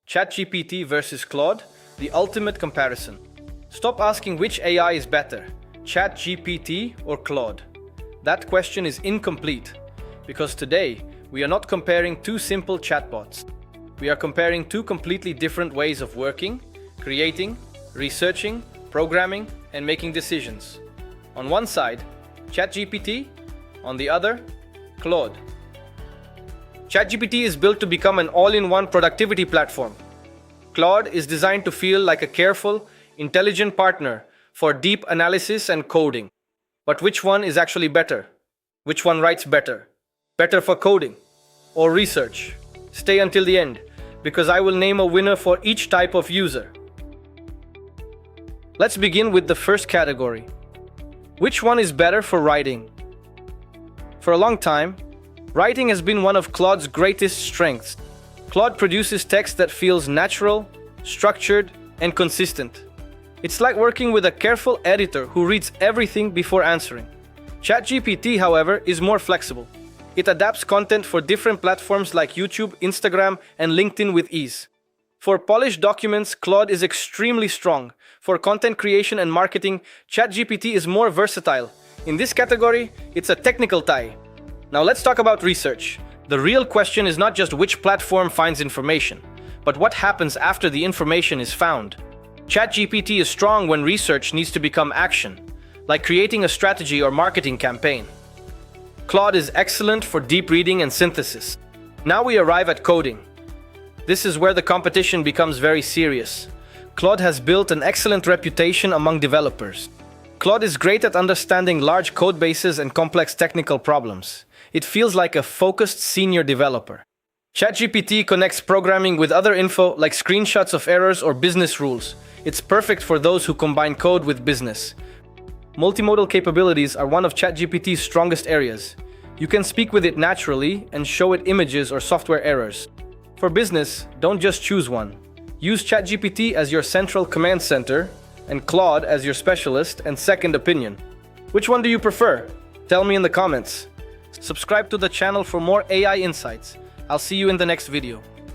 ChatGPT versus Claude, the ultimate comparison. Stop asking which AI is better, ChatGPT or Claude. That question is incomplete, because today we are not comparing two simple chatbots. We are comparing two completely different ways of working, creating, researching, programming, and making decisions. On one side, ChatGPT, on the other, Claude. ChatGPT is built to become an all-in-one productivity platform. Claude is designed to feel like a careful, intelligent partner for deep analysis and coding. But which one is actually better? Which one writes better? Better for coding or research? Stay until the end, because I will name a winner for each type of user. Let's begin with the first category. Which one is better for writing? For a long time, writing has been one of Claude's greatest strengths. Claude produces text that feels natural, structured, and consistent. It's like working with a careful editor who reads everything before answering. ChatGPT, however, is more flexible. It adapts content for different platforms like YouTube, Instagram, and LinkedIn with ease. For polished documents, Claude is extremely strong. For content creation and marketing, ChatGPT is more versatile. In this category, it's a technical tie. Now let's talk about research. The real question is not just which platform finds information, but what happens after the information is found. ChatGPT is strong when research needs to become action, like creating a strategy or marketing campaign. Claude is excellent for deep reading and synthesis. Now we arrive at coding. This is where the competition becomes very serious. Claude has built an excellent reputation among developers. Claude is great at understanding large code bases and complex technical problems. It feels like a focused senior developer. ChatGPT connects programming with other info like screenshots of errors or business rules. It's perfect for those who combine code with business. Multimodal capabilities are one of ChatGPT's strongest areas. You can speak with it naturally and show it images or software errors. For business, don't just choose one. Use ChatGPT as your central command center and Claude as your specialist and second opinion. Which one do you prefer? Tell me in the comments. Subscribe to the channel for more AI insights. I'll see you in the next video.